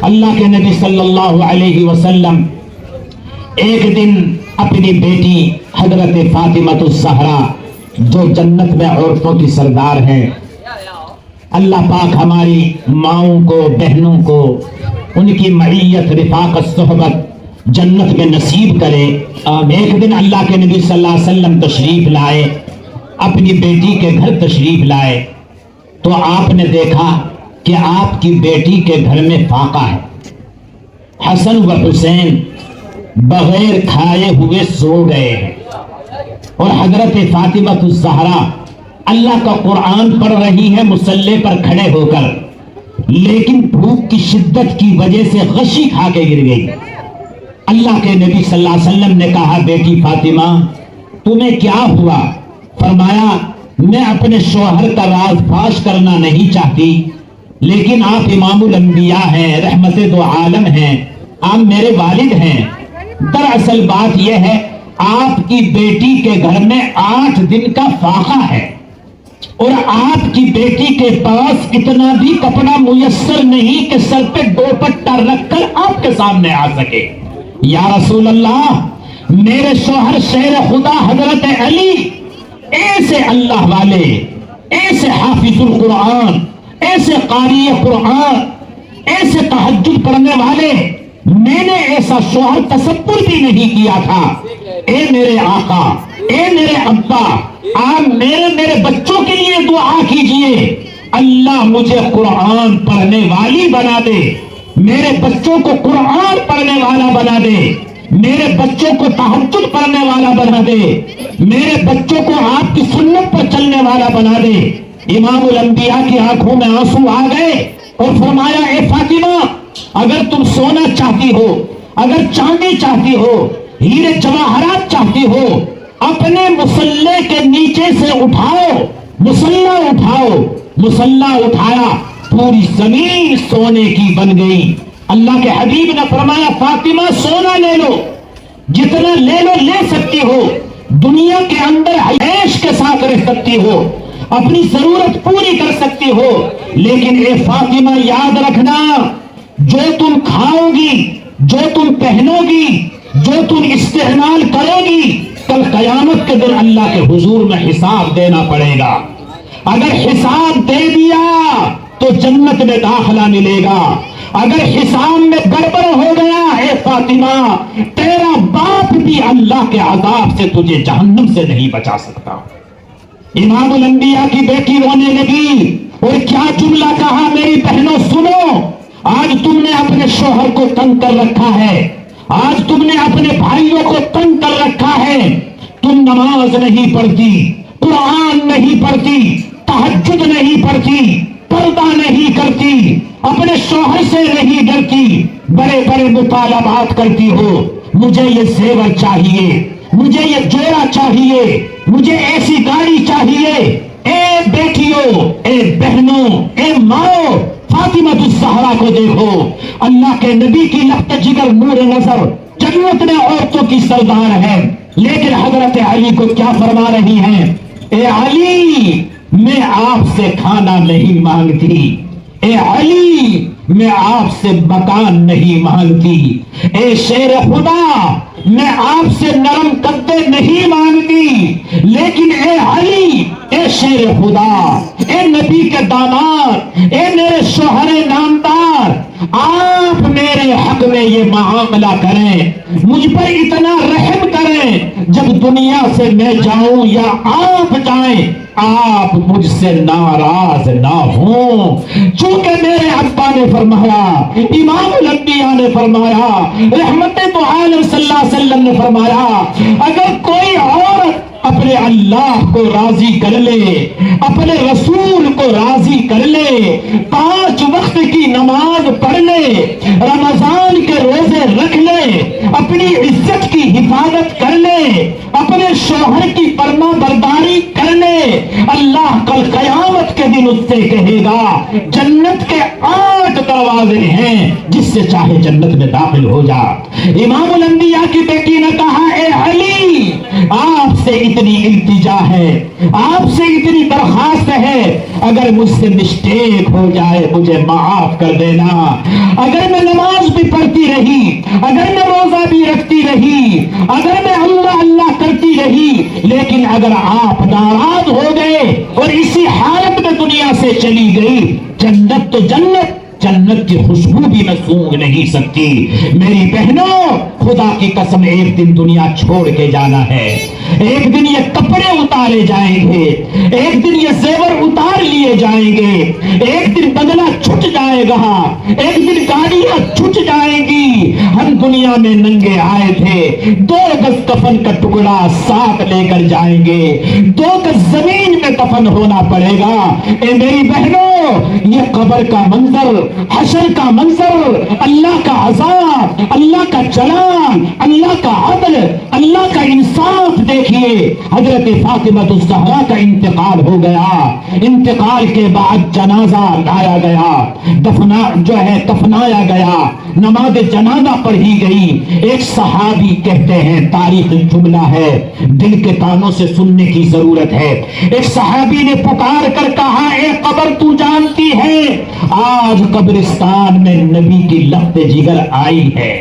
اللہ کے نبی صلی اللہ علیہ وسلم ایک دن اپنی بیٹی حضرت فاطمہ الزہرا جو جنت میں عورتوں کی سردار ہیں، اللہ پاک ہماری ماؤں کو، بہنوں کو ان کی معیت، رفاقت، صحبت جنت میں نصیب کرے۔ ایک دن اللہ کے نبی صلی اللہ علیہ وسلم تشریف لائے، اپنی بیٹی کے گھر تشریف لائے تو آپ نے دیکھا کہ آپ کی بیٹی کے گھر میں فاقہ ہے۔ حسن و حسین بغیر کھائے ہوئے سو گئے ہیں، اور حضرت فاطمہ الزہرا اللہ کا قرآن پڑھ رہی ہے مصلی پر کھڑے ہو کر، لیکن بھوک کی شدت کی وجہ سے غشی کھا کے گر گئی۔ اللہ کے نبی صلی اللہ علیہ وسلم نے کہا، بیٹی فاطمہ تمہیں کیا ہوا؟ فرمایا، میں اپنے شوہر کا راز فاش کرنا نہیں چاہتی، لیکن آپ امام الانبیاء ہیں، رحمت دو عالم ہیں، آپ میرے والد ہیں۔ دراصل بات یہ ہے، آپ کی بیٹی کے گھر میں 8 دن کا فاقہ ہے، اور آپ کی بیٹی کے پاس اتنا بھی کپڑا میسر نہیں کہ سر پہ دوپٹہ رکھ کر آپ کے سامنے آ سکے۔ یا رسول اللہ، میرے شوہر شیر خدا حضرت علی ایسے اللہ والے، ایسے حافظ القرآن، ایسے قاری قرآن، ایسے تہجد پڑھنے والے، میں نے ایسا شوہر تصور بھی نہیں کیا تھا۔ اے میرے آقا، اے میرے ابا، آپ میرے بچوں کے لیے دعا کیجئے، اللہ مجھے قرآن پڑھنے والی بنا دے، میرے بچوں کو قرآن پڑھنے والا بنا دے، میرے بچوں کو تہجد پڑھنے والا بنا دے، میرے بچوں کو آپ کی سنت پر چلنے والا بنا دے۔ امام الانبیاء کی آنکھوں میں آنسو آ گئے اور فرمایا، اے فاطمہ، اگر تم سونا چاہتی ہو، اگر چاندی چاہتی ہو، ہیرے جواہرات چاہتی ہو، اپنے مصلے کے نیچے سے اٹھاؤ، مصلہ اٹھاؤ۔ مصلہ اٹھایا، پوری زمین سونے کی بن گئی۔ اللہ کے حبیب نے فرمایا، فاطمہ سونا لے لو، جتنا لے لو، لے سکتی ہو، دنیا کے اندر عیش کے ساتھ رہ سکتی ہو، اپنی ضرورت پوری کر سکتی ہو، لیکن اے فاطمہ یاد رکھنا، جو تم کھاؤ گی، جو تم پہنو گی، جو تم استعمال کرو گی، کل قیامت کے دن اللہ کے حضور میں حساب دینا پڑے گا۔ اگر حساب دے دیا تو جنت میں داخلہ ملے گا، اگر حساب میں گڑبڑ ہو گیا، اے فاطمہ، تیرا باپ بھی اللہ کے عذاب سے تجھے جہنم سے نہیں بچا سکتا۔ امام الانبیاء کی بیٹی رونے لگی اور کیا جملہ کہا، میری بہنوں سنو، آج تم نے اپنے شوہر کو تنگ کر رکھا ہے، آج تم نے اپنے بھائیوں کو تنگ کر رکھا ہے، تم نماز نہیں پڑھتی، قرآن نہیں پڑھتی، تہجد نہیں پڑھتی، پردہ نہیں کرتی، اپنے شوہر سے نہیں ڈرتی، بڑے بڑے مطالبات کرتی ہو، مجھے یہ زیور چاہیے، مجھے یہ جوڑا چاہیے، مجھے ایسی گاڑی چاہیے۔ اے بیٹیوں، اے بہنوں، اے ماؤں، فاطمہ الزہرا کو دیکھو، اللہ کے نبی کی لخت جگر نور نظر جنت میں عورتوں کی سردار ہے، لیکن حضرت علی کو کیا فرما رہی ہیں، اے علی میں آپ سے کھانا نہیں مانگتی، اے علی میں آپ سے مکان نہیں مانگتی، اے شیر خدا میں آپ سے نرم قدے نہیں مانگتی، لیکن اے علی، اے شیر خدا، اے نبی کے داماد، اے میرے شوہر نامدار، آپ میرے حق میں یہ معاملہ کریں، مجھ پر اتنا رحم کریں، جب دنیا سے میں جاؤں یا آپ جائیں، آپ مجھ سے ناراض نہ ہوں۔ چونکہ میرے ابا نے فرمایا، امام الانبیاء نے فرمایا، رحمت تو عالم صلی اللہ علیہ وسلم نے فرمایا، اگر کوئی عورت اپنے اللہ کو راضی کر لے، اپنے رسول کو راضی کر لے، 5 وقت کی نماز پڑھ لے، رمضان کے روزے رکھ لے، اپنی عزت کی حفاظت کر لے، اپنے شوہر کی فرما برداری کر لے، اللہ کل قیامت کے دن اس سے کہے گا، جنت کے 8 دروازے دروازے ہیں جس سے چاہے جنت میں داخل ہو جا۔ امام الانبیاء کی بیٹی نے کہا اے علی، آپ سے اتنی التجا ہے، آپ سے اتنی درخواست ہے، اگر مجھ سے مسٹیک ہو جائے مجھے معاف کر دینا۔ اگر میں نماز بھی پڑھتی رہی، اگر میں روزہ بھی رکھتی رہی، اگر میں اللہ اللہ کرتی رہی، لیکن اگر آپ ناراض ہو گئے اور اسی حالت میں دنیا سے چلی گئی، جنت تو جنت، جنت کی خوشبو بھی میں سونگھ نہیں سکتی۔ میری بہنوں، خدا کی قسم ایک دن دنیا چھوڑ کے جانا ہے، ایک دن یہ کپڑے اتارے جائیں گے، ایک دن یہ زیور اتار لیے جائیں گے، ایک دن بدلہ چھٹ جائے گا، ایک دن گاڑیاں چھٹ جائیں گی۔ ہم دنیا میں ننگے آئے تھے، 2 گز کفن کا ٹکڑا ساتھ لے کر جائیں گے، 2 گز زمین میں کفن ہونا پڑے گا۔ اے میری بہنوں، یہ قبر کا منظر، حشر کا منظر، اللہ کا عذاب، اللہ کا چلان، اللہ کا عدل، اللہ کا انصاف دیکھیے۔ حضرت فاطمہ الزہرا کا انتقال ہو گیا، انتقال کے بعد جنازہ لایا گیا، کفنایا گیا، نماز جنازہ پڑھی گئی۔ ایک صحابی کہتے ہیں، تاریخ جملہ ہے، دل کے کانوں سے سننے کی ضرورت ہے، ایک صحابی نے پکار کر کہا اے قبر تو جانتی ہے آج قبرستان میں نبی کی لخت جگر آئی ہے،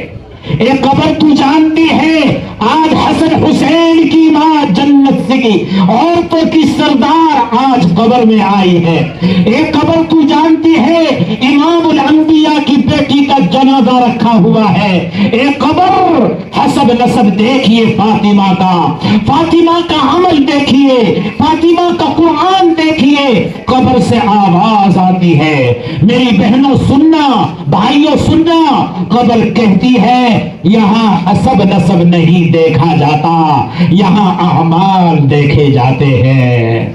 اے قبر تو جانتی ہے آج حسن حسین کی ماں جنت سے کی عورتوں کی سردار آج قبر میں آئی ہے، اے قبر تو جانتی ہے امام الانبیاء کی بیٹی کا جنازہ رکھا ہوا ہے، اے قبر حسب نسب دیکھیے فاطمہ کا، فاطمہ کا عمل دیکھیے، فاطمہ کا قرآن دیکھیے۔ قبر سے آواز آتی ہے، میری بہنوں سننا، بھائیوں سننا، قبر کہتی ہے یہاں حسب نسب نہیں دیکھا جاتا، یہاں اعمال دیکھے جاتے ہیں۔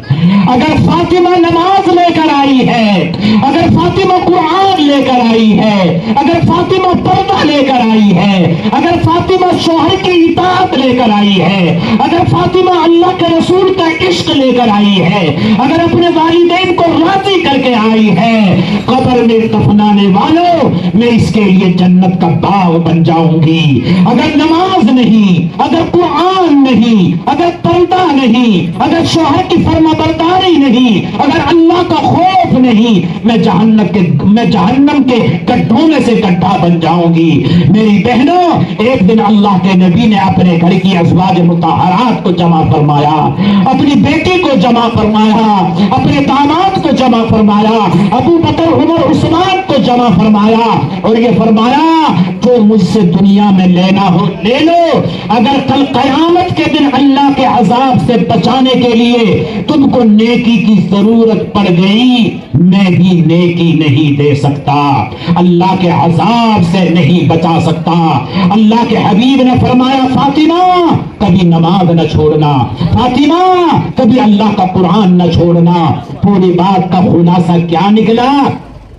اگر فاطمہ نماز لے کر آئی ہے، اگر فاطمہ قرآن لے کر آئی ہے، اگر فاطمہ پردہ لے کر آئی ہے، اگر فاطمہ شوہر کی اطاعت لے کر آئی ہے، اگر فاطمہ اللہ کے رسول کا عشق لے کر آئی ہے، اگر اپنے والدین کو راضی کر کے آئی ہے، قبر میں دفنانے والوں میں اس کے لیے جنت کا باغ بن جاؤں گی۔ اگر نماز نہیں، اگر قرآن نہیں، اگر پردہ نہیں، اگر شوہر کی فرما برداری نہیں، اگر اللہ کا خوف نہیں، میں جہنم کے گڈھوں میں سے گڈھا بن جاؤں گی۔ میری بہنوں، ایک دن اللہ کے نبی نے اپنے گھر کی ازواج مطہرات کو جمع فرمایا، اپنی بیٹی کو جمع فرمایا، اپنے داماد کو جمع فرمایا، ابو بکر عمر عثمان کو جمع فرمایا اور یہ فرمایا جو مجھ سے دنیا میں لینا ہو لے لو، اگر کل قیامت کے دن اللہ کے عذاب سے بچانے کے لیے تم کو نیکی کی ضرورت پڑ گئی، میں بھی نیکی نہیں دے سکتا، اللہ کے عذاب سے نہیں بچا سکتا۔ اللہ کے حبیب نے فرمایا فاطمہ کبھی نماز نہ چھوڑنا، فاطمہ کبھی اللہ کا قرآن نہ چھوڑنا۔ پوری بات کا خلاصہ کیا نکلا؟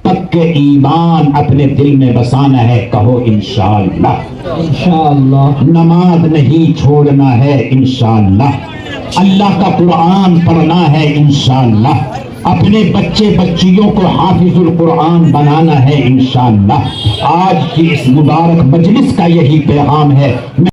پکے ایمان اپنے دل میں بسانا ہے، کہو انشاءاللہ، انشاءاللہ۔ نماز نہیں چھوڑنا ہے انشاءاللہ، اللہ کا قرآن پڑھنا ہے انشاءاللہ، اپنے بچے بچیوں کو حافظ القرآن بنانا ہے انشاءاللہ۔ آج کی اس مبارک مجلس کا یہی پیغام ہے۔